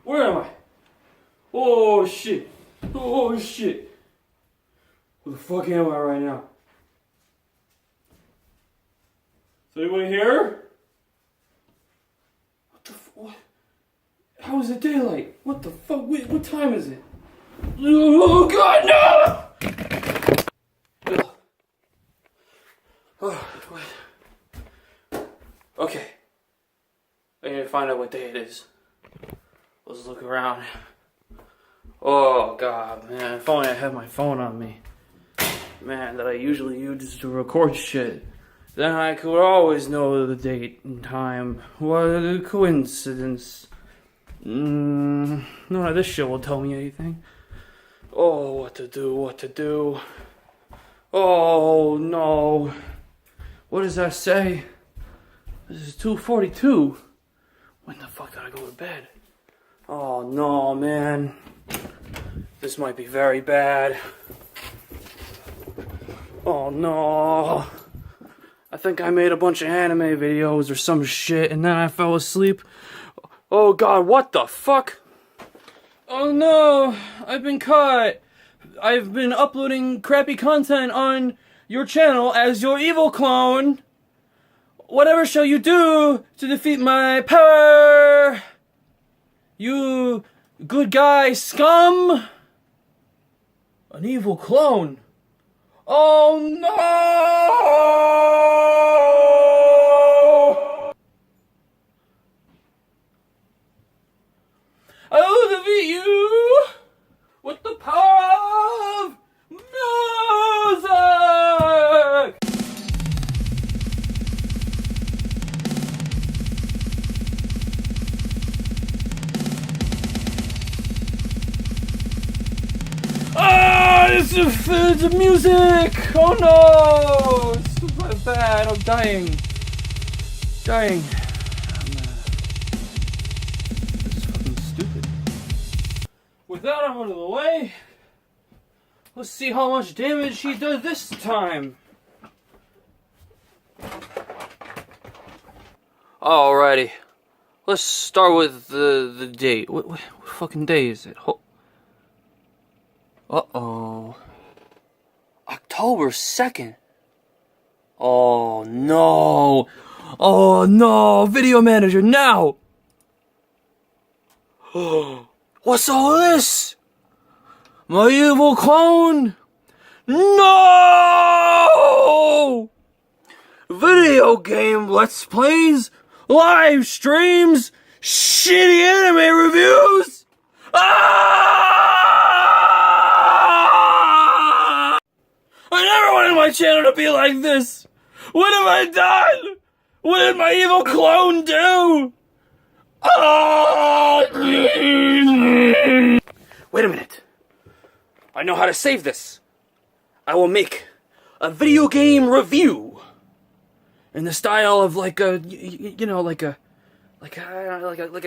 Where am I? Oh shit. Oh shit. Where the fuck am I right now? Is anyone here? What the what? How is it daylight? What the fuck? Wait, what time is it? Oh god, no! Ugh. Oh, wait. Okay. I need to find out what day it is. Let's look around. Oh god, man, if only I had my phone on me. Man, that I usually use to record shit. Then I could always know the date and time. What a coincidence. None of this shit will tell me anything. Oh, what to do. Oh, no. What does that say? This is 2:42. When the fuck did I go to bed? Oh, no, man. This might be very bad. Oh, no. I think I made a bunch of anime videos or some shit, and then I fell asleep. Oh, God, what the fuck? Oh, no. I've been caught. I've been uploading crappy content on your channel as your evil clone. Whatever shall you do to defeat my power? You good guy scum? An evil clone. Oh no! I will defeat you with the power of music! It's the music! Oh no! It's so bad, I'm dying. This is fucking stupid. With that out of the way, let's see how much damage he does this time. Alrighty. Let's start with the date. What fucking day is it? Uh-oh. October 2nd. Oh, no. Oh, no. Video manager, now. What's all this? My evil clone? No! Video game Let's Plays, live streams, shitty anime reviews. I never wanted my channel to be like this! What have I done? What did my evil clone do? Wait a minute. I know how to save this. I will make a video game review in the style of like a, like a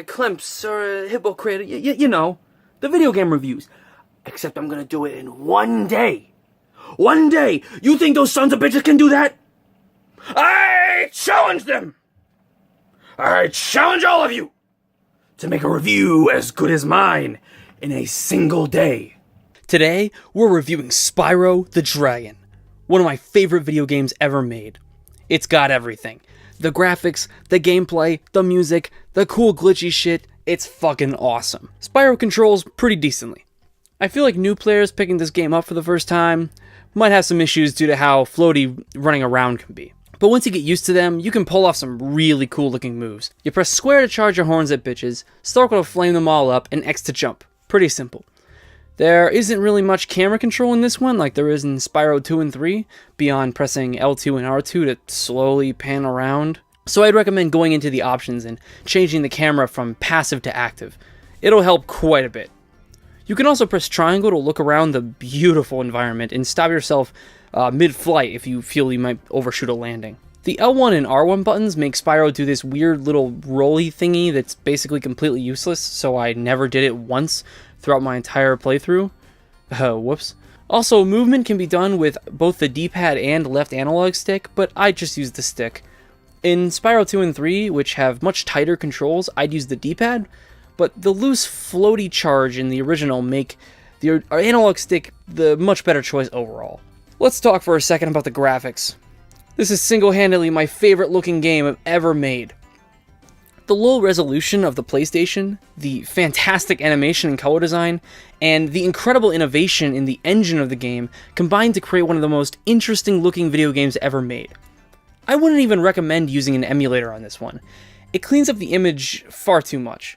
Klemps or a Hippocrate, you know, the video game reviews. Except I'm gonna do it in one day. One day! You think those sons of bitches can do that? I challenge them! I challenge all of you to make a review as good as mine in a single day. Today, we're reviewing Spyro the Dragon, one of my favorite video games ever made. It's got everything. The graphics, the gameplay, the music, the cool glitchy shit, it's fucking awesome. Spyro controls pretty decently. I feel like new players picking this game up for the first time might have some issues due to how floaty running around can be. But once you get used to them, you can pull off some really cool looking moves. You press square to charge your horns at bitches, circle to flame them all up, and X to jump. Pretty simple. There isn't really much camera control in this one like there is in Spyro 2 and 3, beyond pressing L2 and R2 to slowly pan around. So I'd recommend going into the options and changing the camera from passive to active. It'll help quite a bit. You can also press triangle to look around the beautiful environment and stop yourself mid-flight if you feel you might overshoot a landing. The L1 and R1 buttons make Spyro do this weird little rolly thingy that's basically completely useless, so I never did it once throughout my entire playthrough. Whoops. Also, movement can be done with both the D-pad and left analog stick, but I just use the stick. In Spyro 2 and 3, which have much tighter controls, I'd use the D-pad, but the loose floaty charge in the original make the analog stick the much better choice overall. Let's talk for a second about the graphics. This is single-handedly my favorite looking game I've ever made. The low resolution of the PlayStation, the fantastic animation and color design, and the incredible innovation in the engine of the game combined to create one of the most interesting looking video games ever made. I wouldn't even recommend using an emulator on this one. It cleans up the image far too much.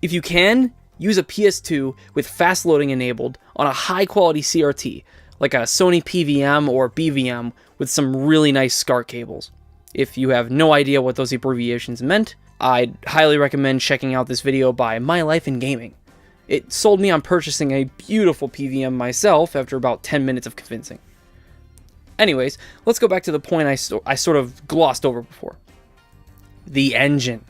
If you can, use a PS2 with fast loading enabled on a high quality CRT, like a Sony PVM or BVM with some really nice SCART cables. If you have no idea what those abbreviations meant, I'd highly recommend checking out this video by My Life in Gaming. It sold me on purchasing a beautiful PVM myself after about 10 minutes of convincing. Anyways, let's go back to the point I sort of glossed over before. The engine.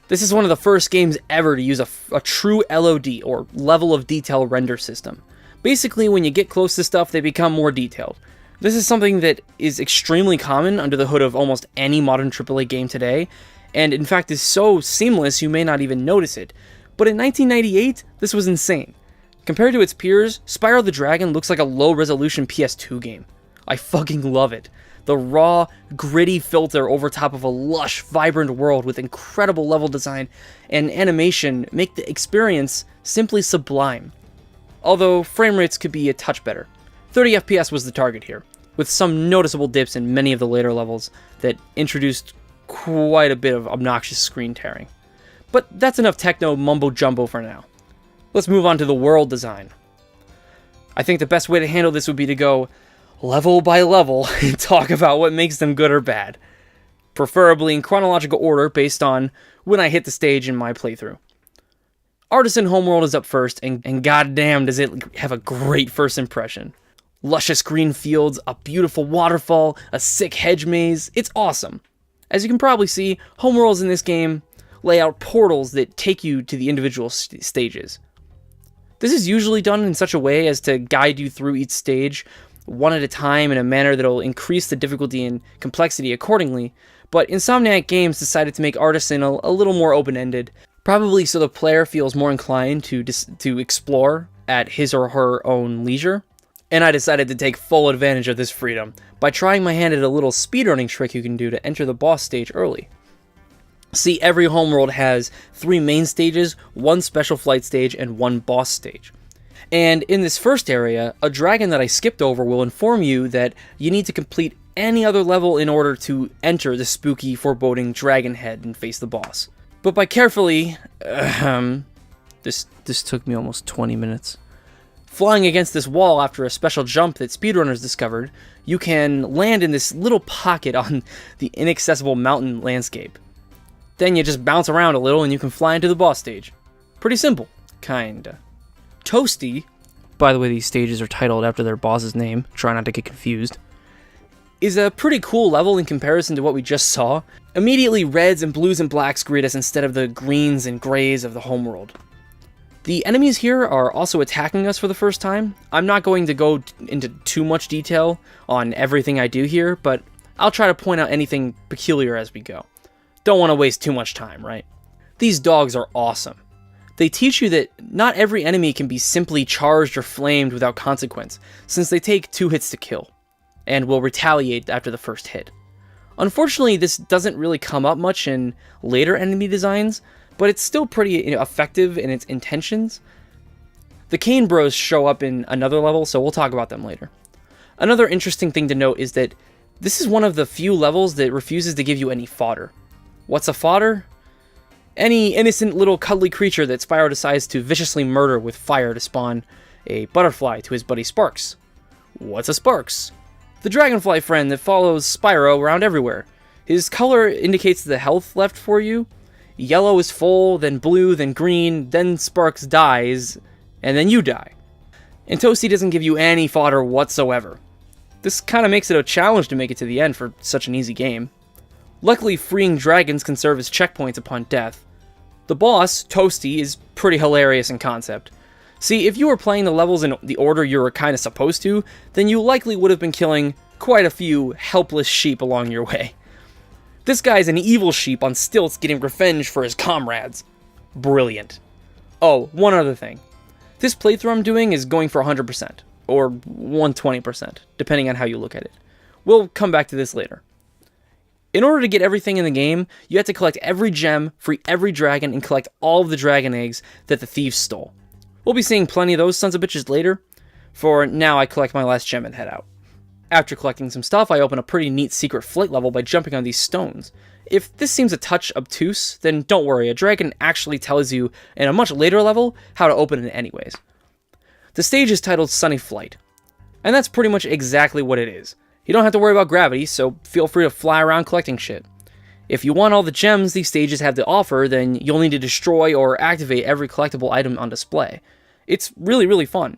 This is one of the first games ever to use a true LOD, or level of detail render system. Basically, when you get close to stuff, they become more detailed. This is something that is extremely common under the hood of almost any modern AAA game today, and in fact is so seamless you may not even notice it. But in 1998, this was insane. Compared to its peers, Spyro the Dragon looks like a low-resolution PS2 game. I fucking love it. The raw, gritty filter over top of a lush, vibrant world with incredible level design and animation make the experience simply sublime. Although frame rates could be a touch better. 30 FPS was the target here, with some noticeable dips in many of the later levels that introduced quite a bit of obnoxious screen tearing. But that's enough techno mumbo-jumbo for now. Let's move on to the world design. I think the best way to handle this would be to go level by level and talk about what makes them good or bad. Preferably in chronological order based on when I hit the stage in my playthrough. Artisan Homeworld is up first, and goddamn does it have a great first impression. Luscious green fields, a beautiful waterfall, a sick hedge maze, it's awesome. As you can probably see, homeworlds in this game lay out portals that take you to the individual stages. This is usually done in such a way as to guide you through each stage one at a time in a manner that will increase the difficulty and complexity accordingly, but Insomniac Games decided to make Artisan a little more open-ended, probably so the player feels more inclined to explore at his or her own leisure. And I decided to take full advantage of this freedom by trying my hand at a little speedrunning trick you can do to enter the boss stage early. See, every homeworld has 3 main stages, 1 special flight stage, and 1 boss stage. And in this first area, a dragon that I skipped over will inform you that you need to complete any other level in order to enter the spooky, foreboding dragon head and face the boss. But by carefully... this took me almost 20 minutes. Flying against this wall after a special jump that speedrunners discovered, you can land in this little pocket on the inaccessible mountain landscape. Then you just bounce around a little and you can fly into the boss stage. Pretty simple. Kinda. Toasty, by the way these stages are titled after their boss's name, try not to get confused, is a pretty cool level in comparison to what we just saw. Immediately reds and blues and blacks greet us instead of the greens and grays of the homeworld. The enemies here are also attacking us for the first time. I'm not going to go into too much detail on everything I do here, but I'll try to point out anything peculiar as we go. Don't want to waste too much time, right? These dogs are awesome. They teach you that not every enemy can be simply charged or flamed without consequence, since they take 2 hits to kill, and will retaliate after the first hit. Unfortunately, this doesn't really come up much in later enemy designs, but it's still pretty effective in its intentions. The Cane Bros show up in another level, so we'll talk about them later. Another interesting thing to note is that this is one of the few levels that refuses to give you any fodder. What's a fodder? Any innocent little cuddly creature that Spyro decides to viciously murder with fire to spawn a butterfly to his buddy Sparks. What's a Sparks? The dragonfly friend that follows Spyro around everywhere. His color indicates the health left for you. Yellow is full, then blue, then green, then Sparks dies, and then you die. And Toasty doesn't give you any fodder whatsoever. This kind of makes it a challenge to make it to the end for such an easy game. Luckily, freeing dragons can serve as checkpoints upon death. The boss, Toasty, is pretty hilarious in concept. See, if you were playing the levels in the order you were kind of supposed to, then you likely would have been killing quite a few helpless sheep along your way. This guy's an evil sheep on stilts getting revenge for his comrades. Brilliant. Oh, one other thing. This playthrough I'm doing is going for 100%, or 120%, depending on how you look at it. We'll come back to this later. In order to get everything in the game, you have to collect every gem, free every dragon, and collect all of the dragon eggs that the thieves stole. We'll be seeing plenty of those sons of bitches later. For now, I collect my last gem and head out. After collecting some stuff, I open a pretty neat secret flight level by jumping on these stones. If this seems a touch obtuse, then don't worry, a dragon actually tells you in a much later level how to open it anyways. The stage is titled Sunny Flight, and that's pretty much exactly what it is. You don't have to worry about gravity, so feel free to fly around collecting shit. If you want all the gems these stages have to offer, then you'll need to destroy or activate every collectible item on display. It's really, really fun.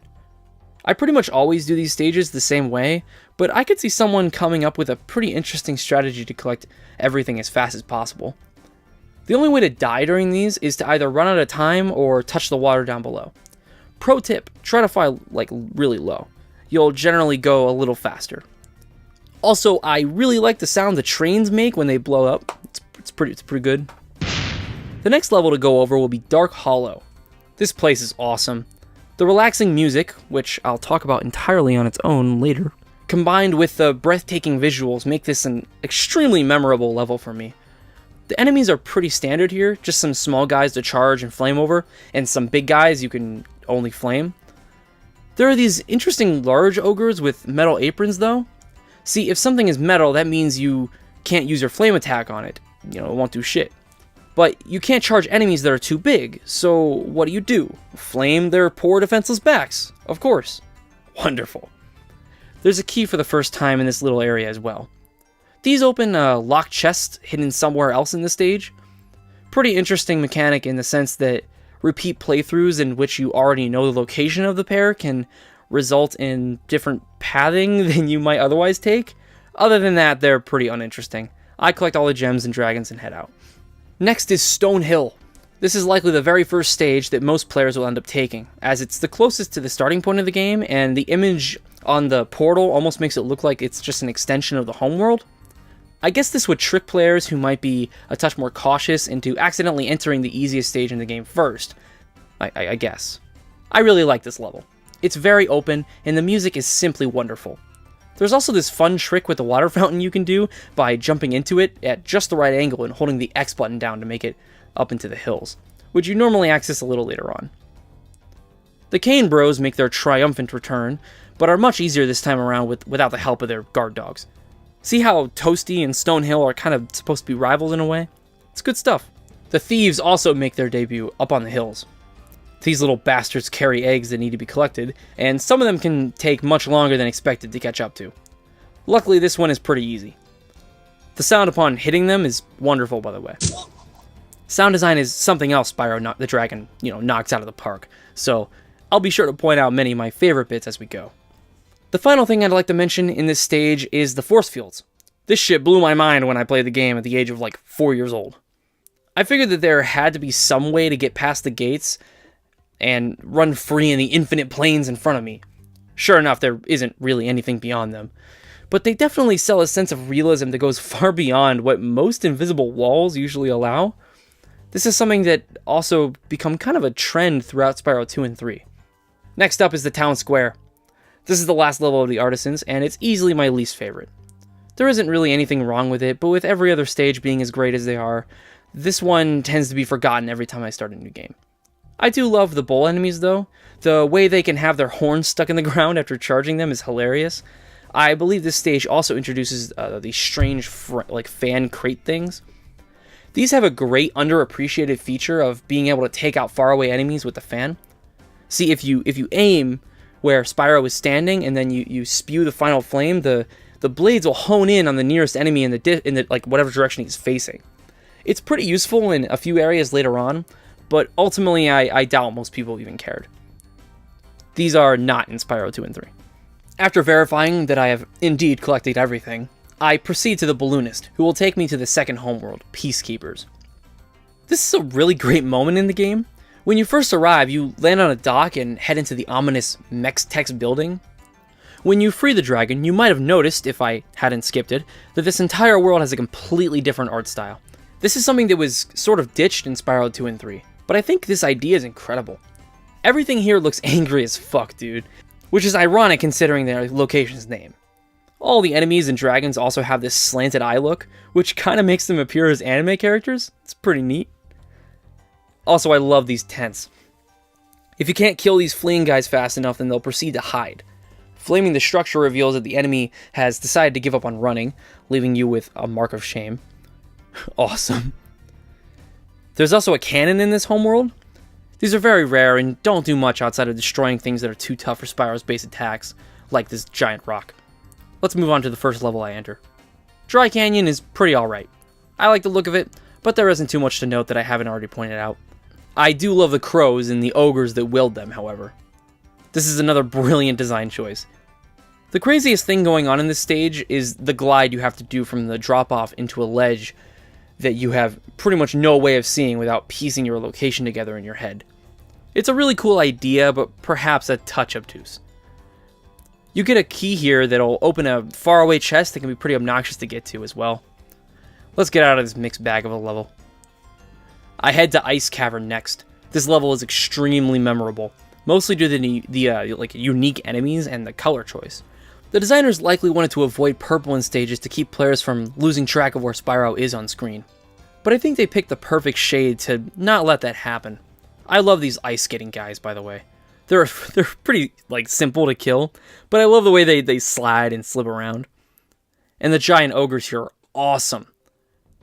I pretty much always do these stages the same way, but I could see someone coming up with a pretty interesting strategy to collect everything as fast as possible. The only way to die during these is to either run out of time or touch the water down below. Pro tip, try to fly like really low. You'll generally go a little faster. Also, I really like the sound the trains make when they blow up. It's pretty good. The next level to go over will be Dark Hollow. This place is awesome. The relaxing music, which I'll talk about entirely on its own later, combined with the breathtaking visuals make this an extremely memorable level for me. The enemies are pretty standard here, just some small guys to charge and flame over, and some big guys you can only flame. There are these interesting large ogres with metal aprons though. See, if something is metal, that means you can't use your flame attack on it. It won't do shit. But you can't charge enemies that are too big, so what do? Flame their poor defenseless backs, of course. Wonderful. There's a key for the first time in this little area as well. These open locked chests hidden somewhere else in the stage. Pretty interesting mechanic in the sense that repeat playthroughs in which you already know the location of the pair can result in different pathing than you might otherwise take. Other than that, they're pretty uninteresting. I collect all the gems and dragons and head out. Next is Stone Hill. This is likely the very first stage that most players will end up taking, as it's the closest to the starting point of the game, and the image on the portal almost makes it look like it's just an extension of the homeworld. I guess this would trick players who might be a touch more cautious into accidentally entering the easiest stage in the game first. I guess. I really like this level. It's very open, and the music is simply wonderful. There's also this fun trick with the water fountain you can do by jumping into it at just the right angle and holding the X button down to make it up into the hills, which you normally access a little later on. The Cane Bros make their triumphant return, but are much easier this time around without the help of their guard dogs. See how Toasty and Stonehill are kind of supposed to be rivals in a way? It's good stuff. The Thieves also make their debut up on the hills. These little bastards carry eggs that need to be collected, and some of them can take much longer than expected to catch up to. Luckily, this one is pretty easy. The sound upon hitting them is wonderful, by the way. Sound design is something else Spyro the Dragon, knocks out of the park, so I'll be sure to point out many of my favorite bits as we go. The final thing I'd like to mention in this stage is the force fields. This shit blew my mind when I played the game at the age of 4 years old. I figured that there had to be some way to get past the gates and run free in the infinite plains in front of me. Sure enough, there isn't really anything beyond them. But they definitely sell a sense of realism that goes far beyond what most invisible walls usually allow. This is something that also become kind of a trend throughout Spyro 2 and 3. Next up is the town square. This is the last level of the Artisans, and it's easily my least favorite. There isn't really anything wrong with it, but with every other stage being as great as they are, this one tends to be forgotten every time I start a new game. I do love the bull enemies though. The way they can have their horns stuck in the ground after charging them is hilarious. I believe this stage also introduces these strange fan crate things. These have a great underappreciated feature of being able to take out faraway enemies with the fan. See, if you aim where Spyro is standing and then you spew the final flame, the blades will hone in on the nearest enemy in the whatever direction he's facing. It's pretty useful in a few areas later on, but ultimately I doubt most people even cared. These are not in Spyro 2 and 3. After verifying that I have indeed collected everything, I proceed to the balloonist, who will take me to the second homeworld, Peacekeepers. This is a really great moment in the game. When you first arrive, you land on a dock and head into the ominous Mextex building. When you free the dragon, you might have noticed, if I hadn't skipped it, that this entire world has a completely different art style. This is something that was sort of ditched in Spyro 2 and 3. But I think this idea is incredible. Everything here looks angry as fuck, dude. Which is ironic considering their location's name. All the enemies and dragons also have this slanted eye look, which kind of makes them appear as anime characters. It's pretty neat. Also, I love these tents. If you can't kill these fleeing guys fast enough, then they'll proceed to hide. Flaming the structure reveals that the enemy has decided to give up on running, leaving you with a mark of shame. Awesome. There's also a cannon in this homeworld. These are very rare and don't do much outside of destroying things that are too tough for Spyro's base attacks, like this giant rock. Let's move on to the first level I enter. Dry Canyon is pretty alright. I like the look of it, but there isn't too much to note that I haven't already pointed out. I do love the crows and the ogres that wield them, however. This is another brilliant design choice. The craziest thing going on in this stage is the glide you have to do from the drop-off into a ledge that you have pretty much no way of seeing without piecing your location together in your head. It's a really cool idea, but perhaps a touch obtuse. You get a key here that'll open a faraway chest that can be pretty obnoxious to get to as well. Let's get out of this mixed bag of a level. I head to Ice Cavern next. This level is extremely memorable, mostly due to the unique enemies and the color choice. The designers likely wanted to avoid purple in stages to keep players from losing track of where Spyro is on screen. But I think they picked the perfect shade to not let that happen. I love these ice skating guys, by the way. They're pretty simple to kill, but I love the way they slide and slip around. And the giant ogres here are awesome.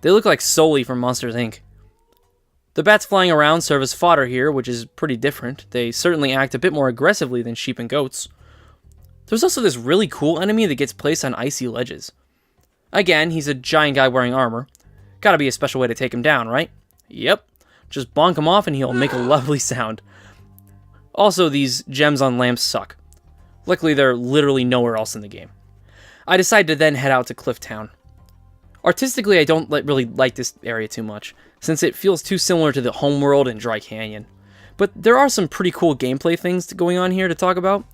They look like Sully from Monsters, Inc. The bats flying around serve as fodder here, which is pretty different. They certainly act a bit more aggressively than sheep and goats. There's also this really cool enemy that gets placed on icy ledges. Again, he's a giant guy wearing armor. Gotta be a special way to take him down, right? Yep. Just bonk him off and he'll make a lovely sound. Also, these gems on lamps suck. Luckily, they're literally nowhere else in the game. I decide to then head out to Cliff Town. Artistically, I don't really like this area too much, since it feels too similar to the homeworld and Dry Canyon. But there are some pretty cool gameplay things going on here to talk about.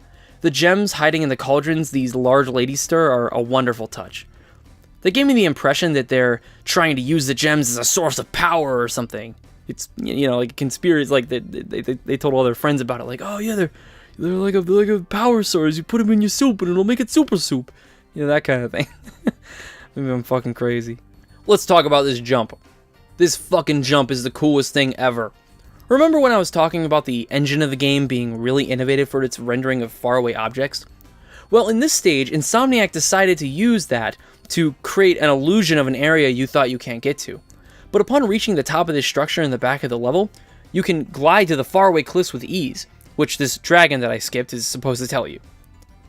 The gems hiding in the cauldrons these large ladies stir are a wonderful touch. They gave me the impression that they're trying to use the gems as a source of power or something. It's, like a conspiracy, like they told all their friends about it, like, oh yeah, they're like a power source. You put them in your soup and it'll make it super soup. That kind of thing. Maybe I'm fucking crazy. Let's talk about this jump. This fucking jump is the coolest thing ever. Remember when I was talking about the engine of the game being really innovative for its rendering of faraway objects? Well, in this stage, Insomniac decided to use that to create an illusion of an area you thought you can't get to. But upon reaching the top of this structure in the back of the level, you can glide to the faraway cliffs with ease, which this dragon that I skipped is supposed to tell you.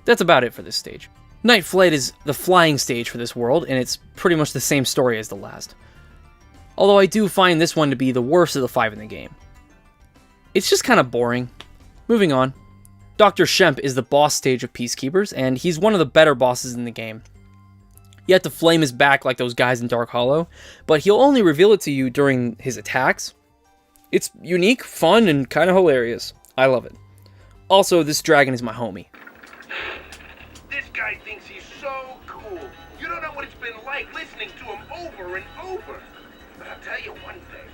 That's about it for this stage. Night Flight is the flying stage for this world, and it's pretty much the same story as the last. Although I do find this one to be the worst of the 5 in the game. It's just kind of boring. Moving on. Dr. Shemp is the boss stage of Peacekeepers, and he's one of the better bosses in the game. You have to flame his back like those guys in Dark Hollow, but he'll only reveal it to you during his attacks. It's unique, fun, and kind of hilarious. I love it. Also, this dragon is my homie. This guy thinks he's so cool. You don't know what it's been like listening to him over and over. But I'll tell you one thing.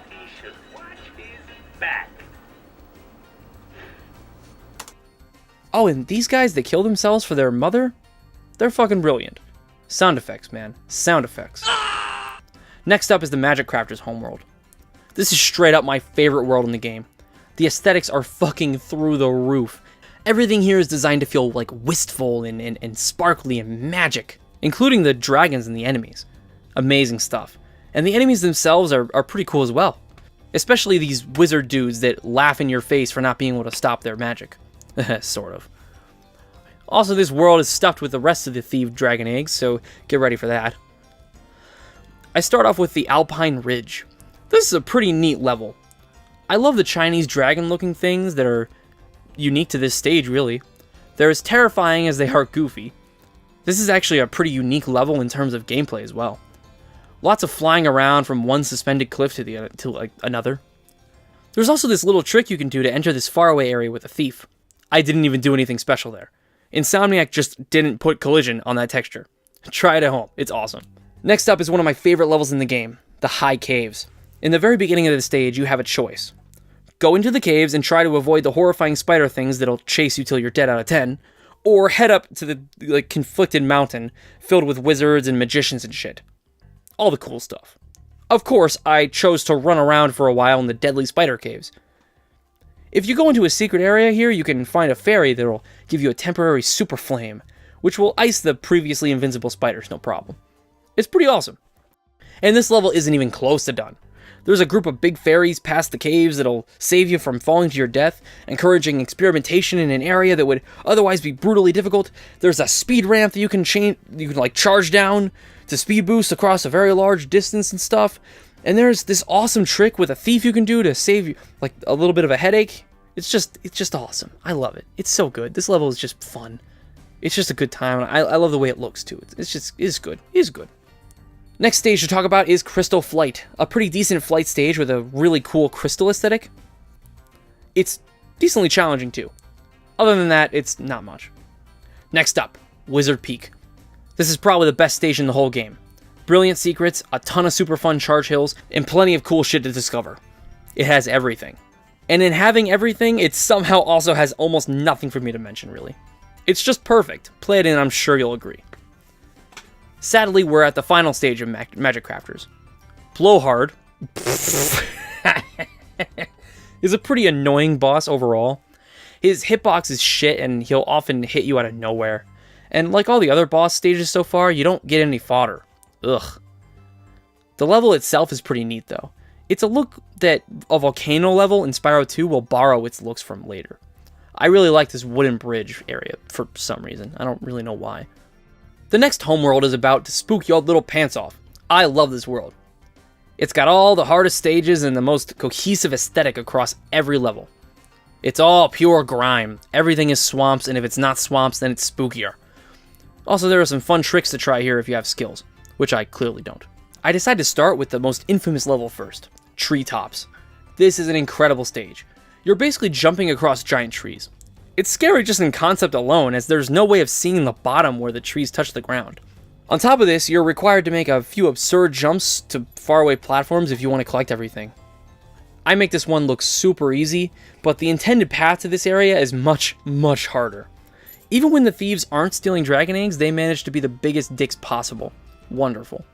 He should watch his back. Oh, and these guys that kill themselves for their mother? They're fucking brilliant. Sound effects, man. Sound effects. Next up is the Magic Crafter's homeworld. This is straight up my favorite world in the game. The aesthetics are fucking through the roof. Everything here is designed to feel like wistful and sparkly and magic, including the dragons and the enemies. Amazing stuff. And the enemies themselves are pretty cool as well. Especially these wizard dudes that laugh in your face for not being able to stop their magic. Sort of. Also, this world is stuffed with the rest of the thieved dragon eggs, so get ready for that. I start off with the Alpine Ridge. This is a pretty neat level. I love the Chinese dragon-looking things that are unique to this stage, really. They're as terrifying as they are goofy. This is actually a pretty unique level in terms of gameplay as well. Lots of flying around from one suspended cliff to another. There's also this little trick you can do to enter this faraway area with a thief. I didn't even do anything special there. Insomniac just didn't put collision on that texture. Try it at home, it's awesome. Next up is one of my favorite levels in the game, the High Caves. In the very beginning of the stage, you have a choice. Go into the caves and try to avoid the horrifying spider things that'll chase you till you're dead out of 10, or head up to the conflicted mountain filled with wizards and magicians and shit. All the cool stuff. Of course, I chose to run around for a while in the deadly spider caves. If you go into a secret area here, you can find a fairy that'll give you a temporary super flame, which will ice the previously invincible spiders, no problem. It's pretty awesome. And this level isn't even close to done. There's a group of big fairies past the caves that'll save you from falling to your death, encouraging experimentation in an area that would otherwise be brutally difficult. There's a speed ramp that you can charge down to speed boost across a very large distance and stuff. And there's this awesome trick with a thief you can do to save you like a little bit of a headache. It's just awesome. I love it. It's so good. This level is just fun. It's just a good time. I love the way it looks too. It's good. It's good. Next stage to talk about is Crystal Flight, a pretty decent flight stage with a really cool crystal aesthetic. It's decently challenging too. Other than that, it's not much. Next up, Wizard Peak. This is probably the best stage in the whole game. Brilliant secrets, a ton of super fun charge hills, and plenty of cool shit to discover. It has everything. And in having everything, it somehow also has almost nothing for me to mention, really. It's just perfect. Play it and I'm sure you'll agree. Sadly, we're at the final stage of Magic Crafters. Blowhard is a pretty annoying boss overall. His hitbox is shit and he'll often hit you out of nowhere. And like all the other boss stages so far, you don't get any fodder. Ugh. The level itself is pretty neat though. It's a look that a volcano level in Spyro 2 will borrow its looks from later. I really like this wooden bridge area for some reason. I don't really know why. The next homeworld is about to spook your little pants off. I love this world. It's got all the hardest stages and the most cohesive aesthetic across every level. It's all pure grime. Everything is swamps, and if it's not swamps, then it's spookier. Also, there are some fun tricks to try here if you have skills, which I clearly don't. I decided to start with the most infamous level first, Treetops. This is an incredible stage. You're basically jumping across giant trees. It's scary just in concept alone, as there's no way of seeing the bottom where the trees touch the ground. On top of this, you're required to make a few absurd jumps to faraway platforms if you want to collect everything. I make this one look super easy, but the intended path to this area is much, much harder. Even when the thieves aren't stealing dragon eggs, they manage to be the biggest dicks possible. Wonderful.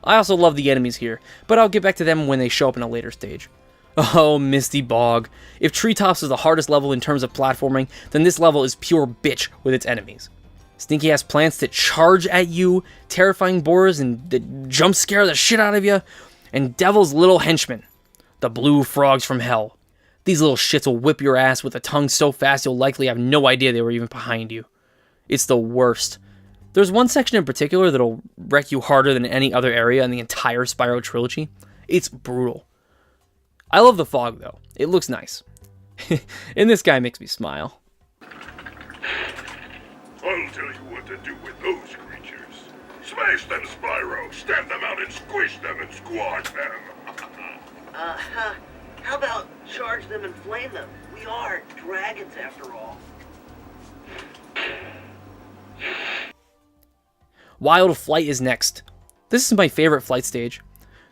I also love the enemies here, but I'll get back to them when they show up in a later stage. Oh, Misty Bog. If Treetops is the hardest level in terms of platforming, then this level is pure bitch with its enemies. Stinky ass plants that charge at you, terrifying boars and that jump scare the shit out of you, and Devil's little henchmen, the blue frogs from hell. These little shits will whip your ass with a tongue so fast you'll likely have no idea they were even behind you. It's the worst. There's one section in particular that'll wreck you harder than any other area in the entire Spyro trilogy. It's brutal. I love the fog though. It looks nice. And this guy makes me smile. I'll tell you what to do with those creatures. Smash them, Spyro! Stamp them out and squish them and squash them! How about charge them and flame them? We are dragons after all. Wild Flight is next. This is my favorite flight stage.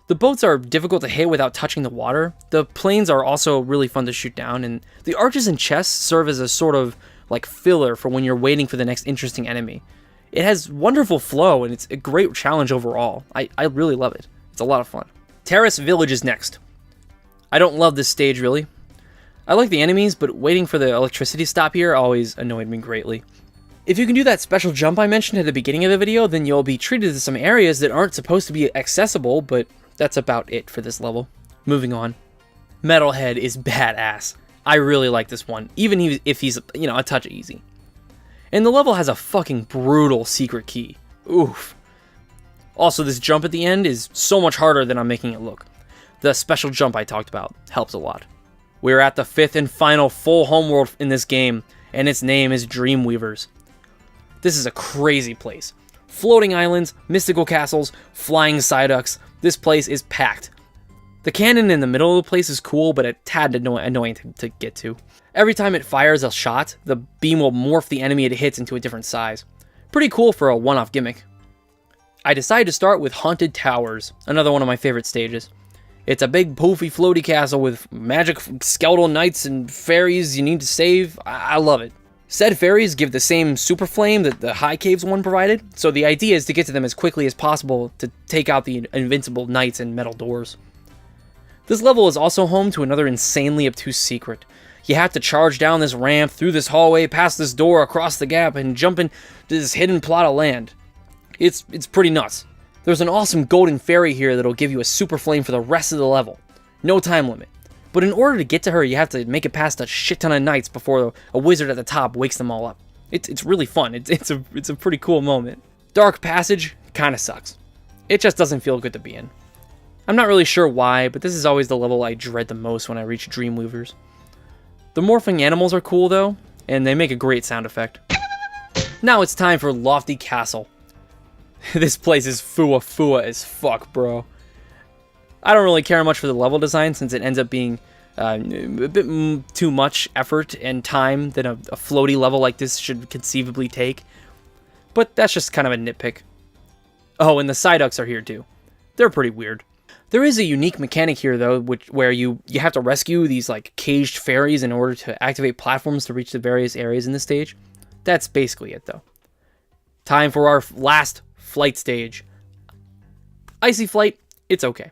The boats are difficult to hit without touching the water. The planes are also really fun to shoot down, and the arches and chests serve as a sort of like filler for when you're waiting for the next interesting enemy. It has wonderful flow, and it's a great challenge overall. I really love it. It's a lot of fun. Terrace Village is next. I don't love this stage, really. I like the enemies, but waiting for the electricity to stop here always annoyed me greatly. If you can do that special jump I mentioned at the beginning of the video, then you'll be treated to some areas that aren't supposed to be accessible, but that's about it for this level. Moving on. Metalhead is badass. I really like this one, even if he's, a touch easy. And the level has a fucking brutal secret key. Oof. Also, this jump at the end is so much harder than I'm making it look. The special jump I talked about helps a lot. We're at the 5th and final full homeworld in this game, and its name is Dreamweavers. This is a crazy place. Floating islands, mystical castles, flying Psyducks. This place is packed. The cannon in the middle of the place is cool, but a tad annoying to get to. Every time it fires a shot, the beam will morph the enemy it hits into a different size. Pretty cool for a one-off gimmick. I decided to start with Haunted Towers, another one of my favorite stages. It's a big poofy floaty castle with magic skeletal knights and fairies you need to save. I love it. Said fairies give the same super flame that the High Caves one provided, so the idea is to get to them as quickly as possible to take out the invincible knights and metal doors. This level is also home to another insanely obtuse secret. You have to charge down this ramp, through this hallway, past this door, across the gap, and jump into this hidden plot of land. It's pretty nuts. There's an awesome golden fairy here that'll give you a super flame for the rest of the level. No time limit. But in order to get to her, you have to make it past a shit ton of knights before a wizard at the top wakes them all up. It's really fun. It's a pretty cool moment. Dark Passage kinda sucks. It just doesn't feel good to be in. I'm not really sure why, but this is always the level I dread the most when I reach Dreamweavers. The morphing animals are cool though, and they make a great sound effect. Now it's time for Lofty Castle. This place is fua as fuck, bro. I don't really care much for the level design since it ends up being a bit too much effort and time that a floaty level like this should conceivably take. But that's just kind of a nitpick. Oh, and the Psyducks are here too. They're pretty weird. There is a unique mechanic here though, where you have to rescue these like caged fairies in order to activate platforms to reach the various areas in the stage. That's basically it though. Time for our last flight stage. Icy Flight, it's okay.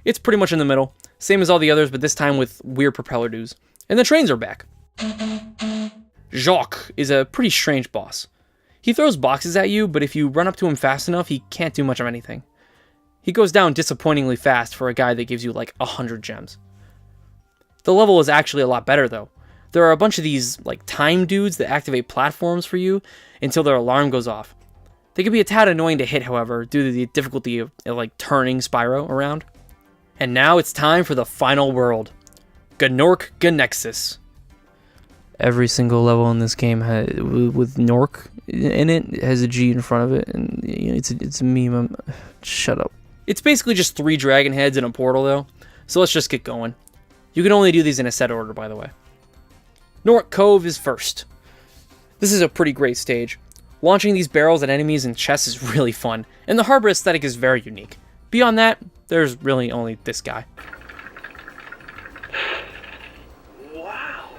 It's pretty much in the middle, same as all the others, but this time with weird propeller dues. And the trains are back. Jacques is a pretty strange boss. He throws boxes at you, but if you run up to him fast enough, he can't do much of anything. He goes down disappointingly fast for a guy that gives you like 100 gems. The level is actually a lot better though. There are a bunch of these like time dudes that activate platforms for you until their alarm goes off. They can be a tad annoying to hit, however, due to the difficulty of like turning Spyro around. And now it's time for the final world, Gnorc Gnexus. Every single level in this game with Gnorc in it has a G in front of it, and you know, it's a meme. Shut up. It's basically just 3 dragon heads in a portal though, so let's just get going. You can only do these in a set order, by the way. Gnorc Cove is first. This is a pretty great stage. Launching these barrels at enemies and chests is really fun, and the harbor aesthetic is very unique. Beyond that, there's really only this guy. Wow,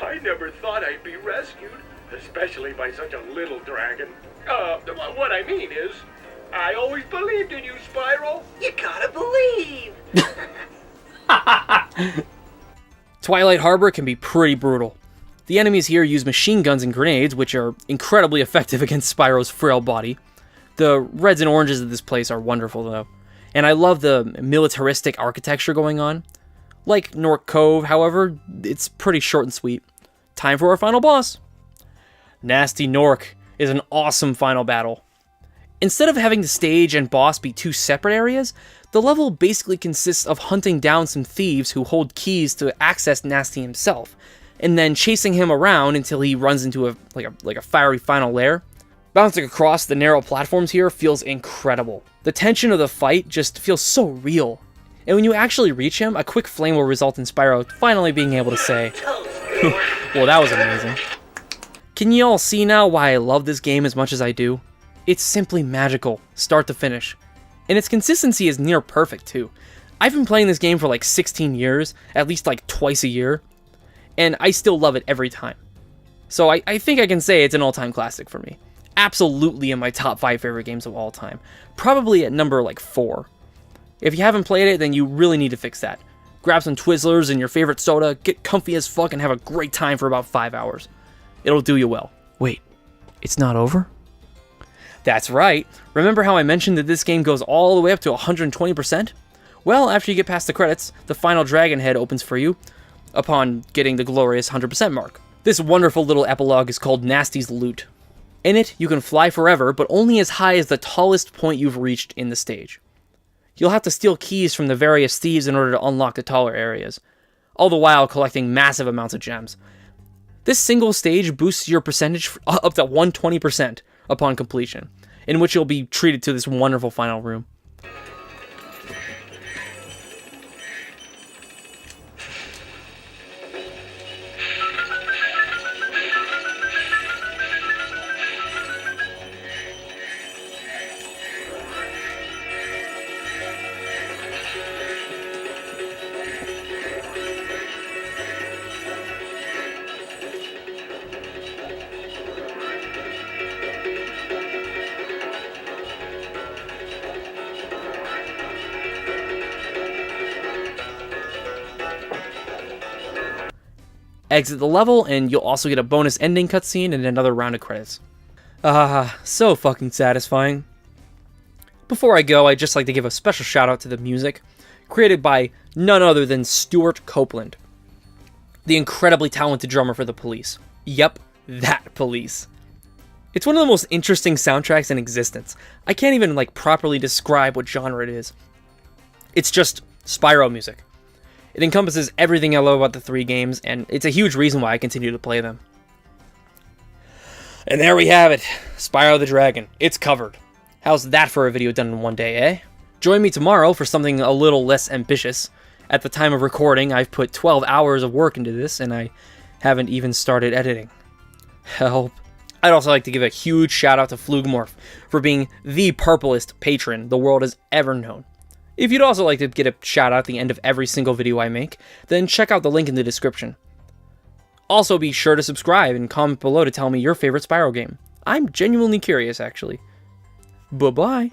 I never thought I'd be rescued, especially by such a little dragon. What I mean is, I always believed in you, Spyro. You gotta believe. Twilight Harbor can be pretty brutal. The enemies here use machine guns and grenades, which are incredibly effective against Spyro's frail body. The reds and oranges of this place are wonderful though, and I love the militaristic architecture going on. Like Gnorc Cove, however, it's pretty short and sweet. Time for our final boss. Nasty Gnorc is an awesome final battle. Instead of having the stage and boss be 2 separate areas, the level basically consists of hunting down some thieves who hold keys to access Nasty himself, and then chasing him around until he runs into a fiery final lair. Bouncing across the narrow platforms here feels incredible. The tension of the fight just feels so real. And when you actually reach him, a quick flame will result in Spyro finally being able to say, well, that was amazing. Can you all see now why I love this game as much as I do? It's simply magical, start to finish. And its consistency is near perfect too. I've been playing this game for like 16 years, at least like twice a year, and I still love it every time. So I think I can say it's an all-time classic for me. Absolutely in my top 5 favorite games of all time. Probably at number like 4. If you haven't played it, then you really need to fix that. Grab some Twizzlers and your favorite soda, get comfy as fuck, and have a great time for about 5 hours. It'll do you well. Wait, it's not over? That's right. Remember how I mentioned that this game goes all the way up to 120%? Well, after you get past the credits, the final dragon head opens for you upon getting the glorious 100% mark. This wonderful little epilogue is called Nasty's Loot. In it, you can fly forever, but only as high as the tallest point you've reached in the stage. You'll have to steal keys from the various thieves in order to unlock the taller areas, all the while collecting massive amounts of gems. This single stage boosts your percentage up to 120% upon completion, in which you'll be treated to this wonderful final room. exit the level, and you'll also get a bonus ending cutscene and another round of credits. So fucking satisfying. Before I go, I'd just like to give a special shout out to the music, created by none other than Stuart Copeland, the incredibly talented drummer for the Police. Yep, that Police. It's one of the most interesting soundtracks in existence. I can't even properly describe what genre it is. It's just Spyro music. It encompasses everything I love about the 3 games, and it's a huge reason why I continue to play them. And there we have it, Spyro the Dragon. It's covered. How's that for a video done in one day, eh? Join me tomorrow for something a little less ambitious. At the time of recording, I've put 12 hours of work into this, and I haven't even started editing. Help. I'd also like to give a huge shout out to Flugmorph for being the purplest patron the world has ever known. If you'd also like to get a shout out at the end of every single video I make, then check out the link in the description. Also be sure to subscribe and comment below to tell me your favorite Spyro game. I'm genuinely curious, actually. Bye-bye.